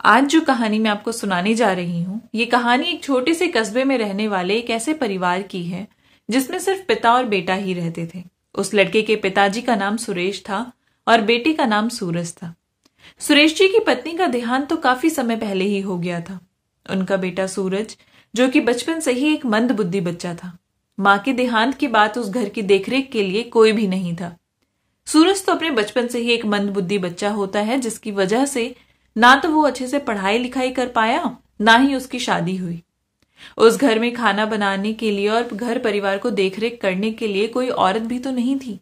आज जो कहानी मैं आपको सुनाने जा रही हूँ, ये कहानी एक छोटे से कस्बे में रहने वाले एक ऐसे परिवार की है जिसमें सिर्फ पिता और बेटा ही रहते थे। उस लड़के के पिताजी का नाम सुरेश था और बेटे का नाम सूरज था। सुरेश जी की पत्नी का देहांत तो काफी समय पहले ही हो गया था। उनका बेटा सूरज, जो कि बचपन से ही एक मंदबुद्धि बच्चा था, माँ के देहांत के बाद उस घर की देखरेख के लिए कोई भी नहीं था। सूरज तो अपने बचपन से ही एक मंदबुद्धि बच्चा होता है, जिसकी वजह से ना तो वो अच्छे से पढ़ाई लिखाई कर पाया, ना ही उसकी शादी हुई। उस घर में खाना बनाने के लिए और घर परिवार को देखरेख करने के लिए कोई औरत भी तो नहीं थी,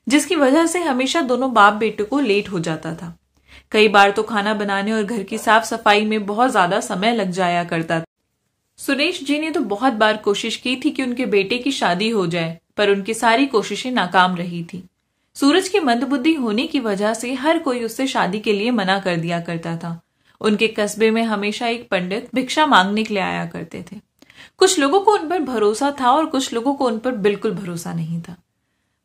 जिसकी वजह से हमेशा दोनों बाप बेटे को लेट हो जाता था। कई बार तो खाना बनाने और घर की साफ सफाई में बहुत ज्यादा समय लग जाया करता था। सुरेश जी ने तो बहुत बार कोशिश की थी कि उनके बेटे की शादी हो जाए, पर उनकी सारी कोशिशें नाकाम रही थी। सूरज की मंदबुद्धि होने की वजह से हर कोई उससे शादी के लिए मना कर दिया करता था। उनके कस्बे में हमेशा एक पंडित भिक्षा मांगने के लिए आया करते थे। कुछ लोगों को उन पर भरोसा था और कुछ लोगों को उन पर बिल्कुल भरोसा नहीं था।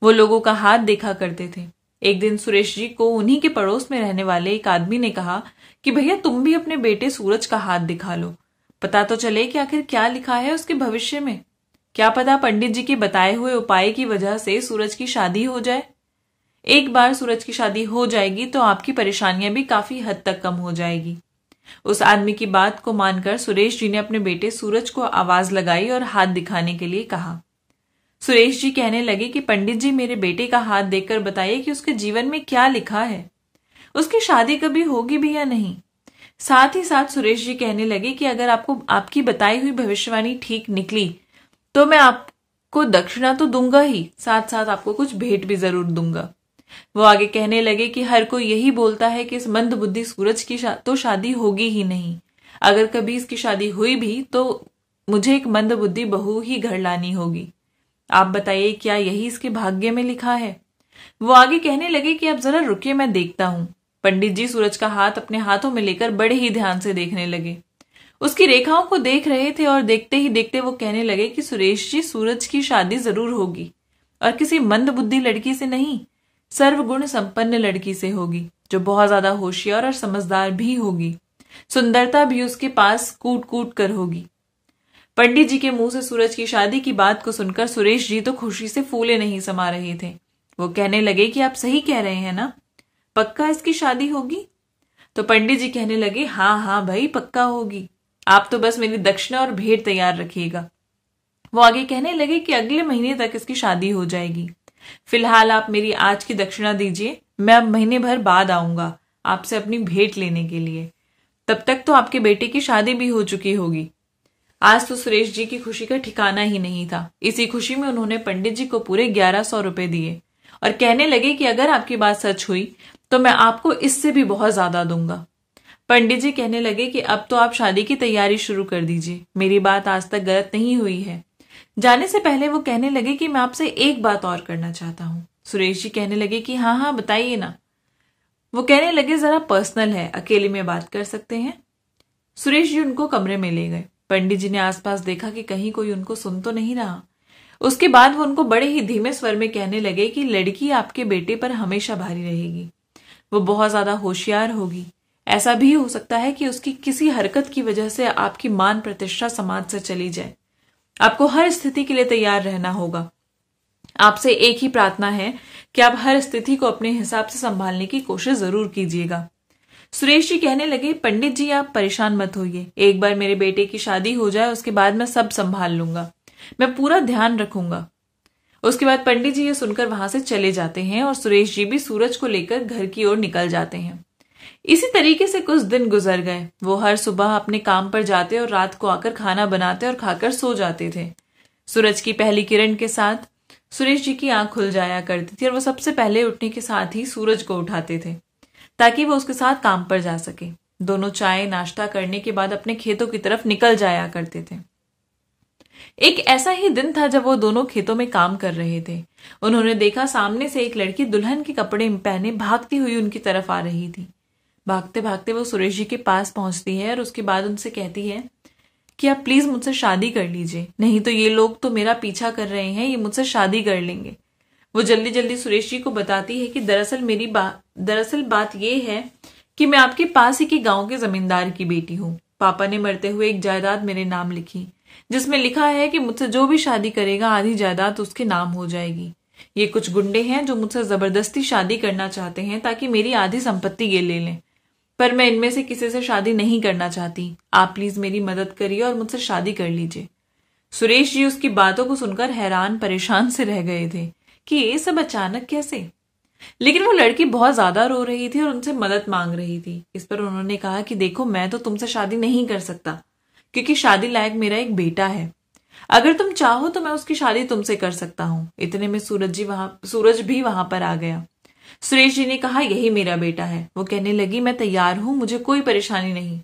वो लोगों का हाथ देखा करते थे। एक दिन सुरेश जी को उन्हीं के पड़ोस में रहने वाले एक आदमी ने कहा कि भैया, तुम भी अपने बेटे सूरज का हाथ दिखा लो, पता तो चले कि आखिर क्या लिखा है उसके भविष्य में। क्या पता पंडित जी के बताए हुए उपाय की वजह से सूरज की शादी हो जाए। एक बार सूरज की शादी हो जाएगी तो आपकी परेशानियां भी काफी हद तक कम हो जाएगी। उस आदमी की बात को मानकर सुरेश जी ने अपने बेटे सूरज को आवाज लगाई और हाथ दिखाने के लिए कहा। सुरेश जी कहने लगे कि पंडित जी, मेरे बेटे का हाथ देखकर बताइए कि उसके जीवन में क्या लिखा है, उसकी शादी कभी होगी भी या नहीं। साथ ही साथ सुरेश जी कहने लगे कि अगर आपको आपकी बताई हुई भविष्यवाणी ठीक निकली तो मैं आपको दक्षिणा तो दूंगा ही, साथ साथ आपको कुछ भेंट भी जरूर दूंगा। वो आगे कहने लगे कि हर कोई यही बोलता है कि इस मंदबुद्धि सूरज की तो शादी होगी ही नहीं। अगर कभी इसकी शादी हुई भी तो मुझे एक मंदबुद्धि बहू ही घर लानी होगी। आप बताइए, क्या यही इसके भाग्य में लिखा है? वो आगे कहने लगे कि आप जरा रुकिए, मैं देखता हूं। पंडित जी सूरज का हाथ अपने हाथों में लेकर बड़े ही ध्यान से देखने लगे। उसकी रेखाओं को देख रहे थे और देखते ही देखते वो कहने लगे कि सुरेश जी, सूरज की शादी जरूर होगी, और किसी मंदबुद्धि लड़की से नहीं, सर्वगुण संपन्न लड़की से होगी, जो बहुत ज्यादा होशियार और समझदार भी होगी। सुंदरता भी उसके पास कूट कूट कर होगी। पंडित जी के मुंह से सूरज की शादी की बात को सुनकर सुरेश जी तो खुशी से फूले नहीं समा रहे थे। वो कहने लगे कि आप सही कह रहे हैं ना, पक्का इसकी शादी होगी? तो पंडित जी कहने लगे, हाँ हाँ भाई, पक्का होगी। आप तो बस मेरी दक्षिणा और भेंट तैयार रखिएगा। वो आगे कहने लगे कि अगले महीने तक इसकी शादी हो जाएगी। फिलहाल आप मेरी आज की दक्षिणा दीजिए, मैं अब महीने भर बाद आऊंगा आपसे अपनी भेंट लेने के लिए। तब तक तो आपके बेटे की शादी भी हो चुकी होगी। आज तो सुरेश जी की खुशी का ठिकाना ही नहीं था। इसी खुशी में उन्होंने पंडित जी को पूरे 1100 रुपए दिए और कहने लगे कि अगर आपकी बात सच हुई तो मैं आपको इससे भी बहुत ज्यादा दूंगा। पंडित जी कहने लगे कि अब तो आप शादी की तैयारी शुरू कर दीजिए, मेरी बात आज तक गलत नहीं हुई है। जाने से पहले वो कहने लगे कि मैं आपसे एक बात और करना चाहता हूँ। सुरेश जी कहने लगे कि हाँ हाँ बताइए ना। वो कहने लगे, जरा पर्सनल है, अकेले में बात कर सकते हैं? सुरेश जी उनको कमरे में ले गए। पंडित जी ने आसपास देखा कि कहीं कोई उनको सुन तो नहीं रहा। उसके बाद वो उनको बड़े ही धीमे स्वर में कहने लगे कि लड़की आपके बेटे पर हमेशा भारी रहेगी। वो बहुत ज्यादा होशियार होगी। ऐसा भी हो सकता है कि उसकी किसी हरकत की वजह से आपकी मान प्रतिष्ठा समाज से चली जाए। आपको हर स्थिति के लिए तैयार रहना होगा। आपसे एक ही प्रार्थना है कि आप हर स्थिति को अपने हिसाब से संभालने की कोशिश जरूर कीजिएगा। सुरेश जी कहने लगे, पंडित जी आप परेशान मत होइए, एक बार मेरे बेटे की शादी हो जाए उसके बाद मैं सब संभाल लूंगा, मैं पूरा ध्यान रखूंगा। उसके बाद पंडित जी ये सुनकर वहां से चले जाते हैं और सुरेश जी भी सूरज को लेकर घर की ओर निकल जाते हैं। इसी तरीके से कुछ दिन गुजर गए। वो हर सुबह अपने काम पर जाते और रात को आकर खाना बनाते और खाकर सो जाते थे। सूरज की पहली किरण के साथ सुरेश जी की आंख खुल जाया करती थी और वो सबसे पहले उठने के साथ ही सूरज को उठाते थे ताकि वो उसके साथ काम पर जा सके। दोनों चाय नाश्ता करने के बाद अपने खेतों की तरफ निकल जाया करते थे। एक ऐसा ही दिन था जब वो दोनों खेतों में काम कर रहे थे। उन्होंने देखा सामने से एक लड़की दुल्हन के कपड़े पहने भागती हुई उनकी तरफ आ रही थी। भागते भागते वो सुरेश जी के पास पहुंचती है और उसके बाद उनसे कहती है कि आप प्लीज मुझसे शादी कर लीजिए, नहीं तो ये लोग तो मेरा पीछा कर रहे हैं, ये मुझसे शादी कर लेंगे। वो जल्दी जल्दी सुरेश जी को बताती है कि दरअसल बात ये है कि मैं आपके पास ही के गांव के जमींदार की बेटी हूँ। पापा ने मरते हुए एक जायदाद मेरे नाम लिखी, जिसमें लिखा है कि मुझसे जो भी शादी करेगा आधी जायदाद उसके नाम हो जाएगी। ये कुछ गुंडे हैं जो मुझसे जबरदस्ती शादी करना चाहते हैं ताकि मेरी आधी संपत्ति ये ले लें, पर मैं इनमें से किसी से शादी नहीं करना चाहती। आप प्लीज मेरी मदद करिए और मुझसे शादी कर लीजिए। सुरेश जी उसकी बातों को सुनकर हैरान परेशान से रह गए थे कि ये सब अचानक कैसे। लेकिन वो लड़की बहुत ज्यादा रो रही थी और उनसे मदद मांग रही थी। इस पर उन्होंने कहा कि देखो, मैं तो तुमसे शादी नहीं कर सकता क्योंकि शादी लायक मेरा एक बेटा है। अगर तुम चाहो तो मैं उसकी शादी तुमसे कर सकता हूँ। इतने में सूरज भी वहां पर आ गया। सुरेश जी ने कहा, यही मेरा बेटा है। वो कहने लगी, मैं तैयार हूं, मुझे कोई परेशानी नहीं।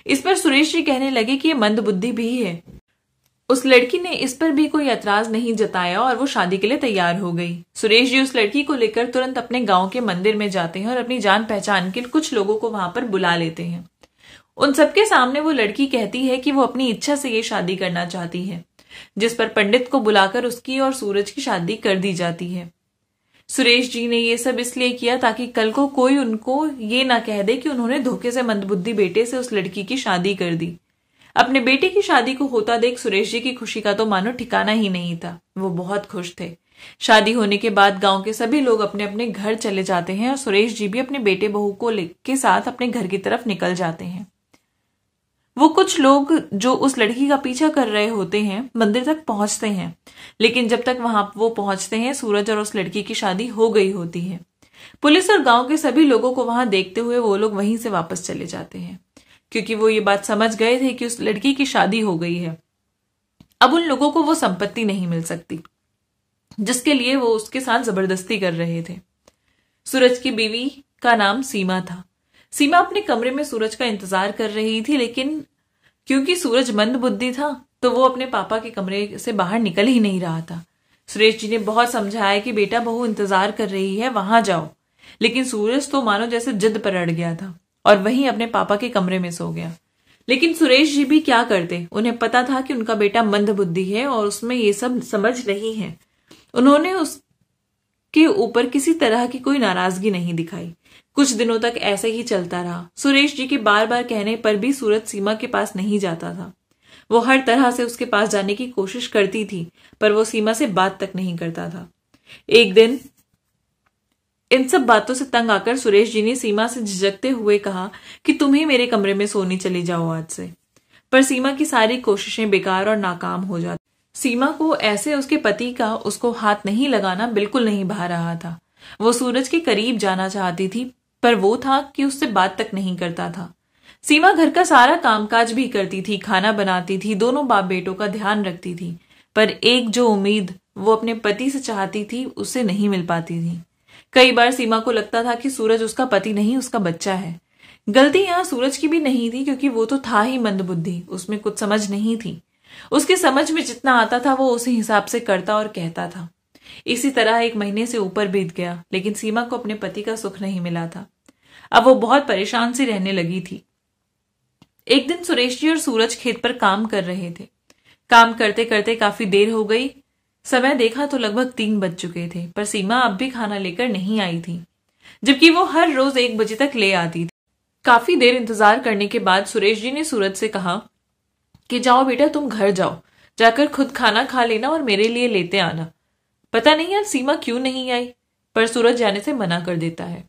इस पर सुरेश जी कहने लगे कि ये मंदबुद्धि भी है। उस लड़की ने इस पर भी कोई एतराज नहीं जताया और वो शादी के लिए तैयार हो गई। सुरेश जी उस लड़की को लेकर तुरंत अपने गांव के मंदिर में जाते हैं और अपनी जान पहचान के कुछ लोगों को वहां पर बुला लेते हैं। उन सबके सामने वो लड़की कहती है कि वो अपनी इच्छा से ये शादी करना चाहती है, जिस पर पंडित को बुलाकर उसकी और सूरज की शादी कर दी जाती है। सुरेश जी ने ये सब इसलिए किया ताकि कल को कोई उनको ये ना कह दे कि उन्होंने धोखे से मंदबुद्धि बेटे से उस लड़की की शादी कर दी। अपने बेटे की शादी को होता देख सुरेश जी की खुशी का तो मानो ठिकाना ही नहीं था। वो बहुत खुश थे। शादी होने के बाद गांव के सभी लोग अपने अपने घर चले जाते हैं और सुरेश जी भी अपने बेटे बहू को के साथ अपने घर की तरफ निकल जाते हैं। वो कुछ लोग जो उस लड़की का पीछा कर रहे होते हैं मंदिर तक पहुंचते हैं, लेकिन जब तक वहां वो पहुंचते हैं सूरज और उस लड़की की शादी हो गई होती है। पुलिस और गांव के सभी लोगों को वहां देखते हुए वो लोग वहीं से वापस चले जाते हैं, क्योंकि वो ये बात समझ गए थे कि उस लड़की की शादी हो गई है। अब उन लोगों को वो संपत्ति नहीं मिल सकती जिसके लिए वो उसके साथ जबरदस्ती कर रहे थे। सूरज की बीवी का नाम सीमा था। सीमा अपने कमरे में सूरज का इंतजार कर रही थी, लेकिन क्योंकि सूरज मंदबुद्धि था तो वो अपने पापा के कमरे से बाहर निकल ही नहीं रहा था। सुरेश जी ने बहुत समझाया कि बेटा बहू इंतजार कर रही है, वहां जाओ, लेकिन सूरज तो मानो जैसे जिद पर अड़ गया था और वहीं अपने पापा के कमरे में सो गया। लेकिन सुरेश जी भी क्या करते, उन्हें पता था कि उनका बेटा मंदबुद्धि है और उसमें ये सब समझ नहीं है। उन्होंने उसके ऊपर किसी तरह की कोई नाराजगी नहीं दिखाई। कुछ दिनों तक ऐसे ही चलता रहा। सुरेश जी के बार बार कहने पर भी सूरज सीमा के पास नहीं जाता था। वो हर तरह से उसके पास जाने की कोशिश करती थी, पर वो सीमा से बात तक नहीं करता था। एक दिन इन सब बातों से तंग आकर सुरेश जी ने सीमा से झिझकते हुए कहा कि तुम ही मेरे कमरे में सोने चली जाओ आज से। पर सीमा की सारी कोशिशें बेकार और नाकाम हो जाती। सीमा को ऐसे उसके पति का उसको हाथ नहीं लगाना बिल्कुल नहीं भा रहा था। वो सूरज के करीब जाना चाहती थी, पर वो था कि उससे बात तक नहीं करता था। सीमा घर का सारा कामकाज भी करती थी, खाना बनाती थी, दोनों बाप बेटों का ध्यान रखती थी, पर एक जो उम्मीद वो अपने पति से चाहती थी उससे नहीं मिल पाती थी। कई बार सीमा को लगता था कि सूरज उसका पति नहीं, उसका बच्चा है। गलती यहां सूरज की भी नहीं थी, क्योंकि वो तो था ही मंदबुद्धि, उसमें कुछ समझ नहीं थी। उसके समझ में जितना आता था वो उसी हिसाब से करता और कहता था। इसी तरह 1 महीने से ऊपर बीत गया, लेकिन सीमा को अपने पति का सुख नहीं मिला था। अब वो बहुत परेशान सी रहने लगी थी। एक दिन सुरेश जी और सूरज खेत पर काम कर रहे थे। काम करते करते काफी देर हो गई। समय देखा तो लगभग 3 बज चुके थे, पर सीमा अब भी खाना लेकर नहीं आई थी, जबकि वो हर रोज 1 बजे तक ले आती थी। काफी देर इंतजार करने के बाद सुरेश जी ने सूरज से कहा कि जाओ बेटा, तुम घर जाओ, जाकर खुद खाना खा लेना और मेरे लिए लेते आना। पता नहीं यार सीमा क्यों नहीं आई, पर सूरज जाने से मना कर देता है।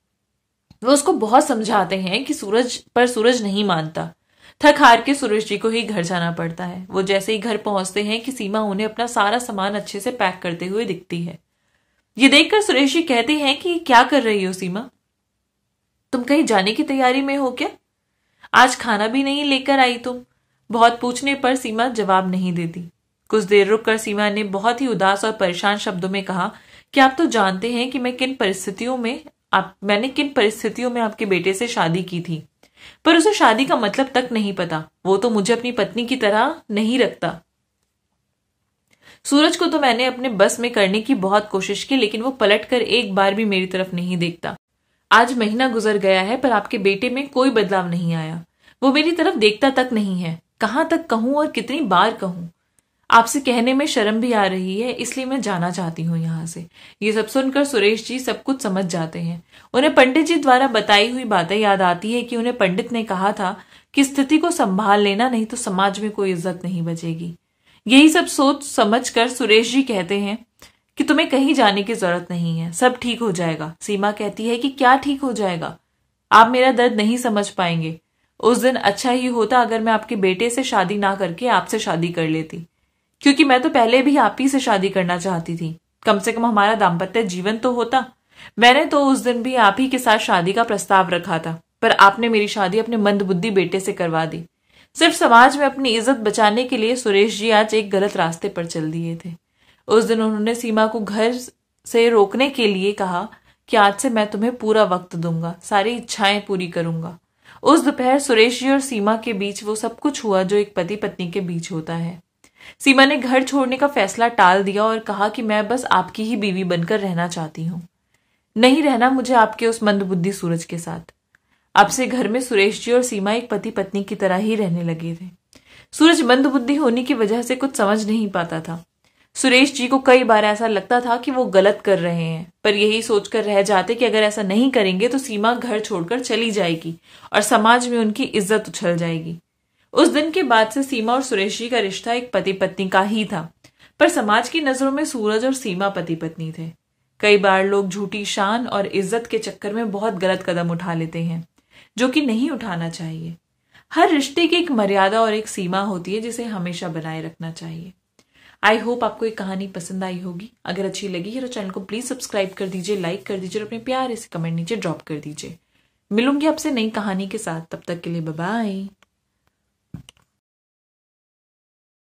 वो उसको बहुत समझाते हैं कि सूरज नहीं मानता। थक हार के सुरेश जी को ही घर जाना पड़ता है। वो जैसे ही घर पहुंचते हैं कि सीमा उन्हें अपना सारा सामान अच्छे से पैक करते हुए दिखती है। ये देखकर सुरेश जी कहते हैं कि क्या कर रही हो सीमा, तुम कहीं जाने की तैयारी में हो क्या? आज खाना भी नहीं लेकर आई तुम। बहुत पूछने पर सीमा जवाब नहीं देती। कुछ देर रुककर सीमा ने बहुत ही उदास और परेशान शब्दों में कहा कि आप तो जानते हैं कि मैंने किन परिस्थितियों में आपके बेटे से शादी की थी, पर उसे शादी का मतलब तक नहीं पता। वो तो मुझे अपनी पत्नी की तरह नहीं रखता। सूरज को तो मैंने अपने बस में करने की बहुत कोशिश की, लेकिन वो पलटकर एक बार भी मेरी तरफ नहीं देखता। आज महीना गुजर गया है, पर आपके बेटे में कोई बदलाव नहीं आया। वो मेरी तरफ देखता तक नहीं है। कहां तक कहूं और कितनी बार कहूं? आपसे कहने में शर्म भी आ रही है, इसलिए मैं जाना चाहती हूँ यहाँ से। ये सब सुनकर सुरेश जी सब कुछ समझ जाते हैं। उन्हें पंडित जी द्वारा बताई हुई बातें याद आती है कि उन्हें पंडित ने कहा था कि स्थिति को संभाल लेना, नहीं तो समाज में कोई इज्जत नहीं बचेगी। यही सब सोच समझ कर सुरेश जी कहते हैं कि तुम्हें कहीं जाने की जरूरत नहीं है, सब ठीक हो जाएगा। सीमा कहती है कि क्या ठीक हो जाएगा, आप मेरा दर्द नहीं समझ पाएंगे। उस दिन अच्छा ही होता अगर मैं आपके बेटे से शादी ना करके आपसे शादी कर लेती, क्योंकि मैं तो पहले भी आप ही से शादी करना चाहती थी। कम से कम हमारा दाम्पत्य जीवन तो होता। मैंने तो उस दिन भी आप ही के साथ शादी का प्रस्ताव रखा था, पर आपने मेरी शादी अपने मंदबुद्धि बेटे से करवा दी। सिर्फ समाज में अपनी इज्जत बचाने के लिए सुरेश जी आज एक गलत रास्ते पर चल दिए थे। उस दिन उन्होंने सीमा को घर से रोकने के लिए कहा कि आज से मैं तुम्हें पूरा वक्त दूंगा, सारी इच्छाएं पूरी करूंगा। उस दोपहर सुरेश जी और सीमा के बीच वो सब कुछ हुआ जो एक पति पत्नी के बीच होता है। सीमा ने घर छोड़ने का फैसला टाल दिया और कहा कि मैं बस आपकी ही बीवी बनकर रहना चाहती हूँ, नहीं रहना मुझे आपके उस मंदबुद्धि सूरज के साथ। अब से घर में सुरेश जी और सीमा एक पति पत्नी की तरह ही रहने लगे थे। सूरज मंदबुद्धि होने की वजह से कुछ समझ नहीं पाता था। सुरेश जी को कई बार ऐसा लगता था कि वो गलत कर रहे हैं, पर यही सोचकर रह जाते कि अगर ऐसा नहीं करेंगे तो सीमा घर छोड़कर चली जाएगी और समाज में उनकी इज्जत उछल जाएगी। उस दिन के बाद से सीमा और सुरेश जी का रिश्ता एक पति पत्नी का ही था, पर समाज की नजरों में सूरज और सीमा पति पत्नी थे। कई बार लोग झूठी शान और इज्जत के चक्कर में बहुत गलत कदम उठा लेते हैं, जो कि नहीं उठाना चाहिए। हर रिश्ते की एक मर्यादा और एक सीमा होती है जिसे हमेशा बनाए रखना चाहिए। आई होप आपको ये कहानी पसंद आई होगी। अगर अच्छी लगी है तो चैनल को प्लीज सब्सक्राइब कर दीजिए, लाइक कर दीजिए और अपने प्यारे से कमेंट नीचे ड्रॉप कर दीजिए। मिलूंगी आपसे नई कहानी के साथ, तब तक के लिए बाय बाय।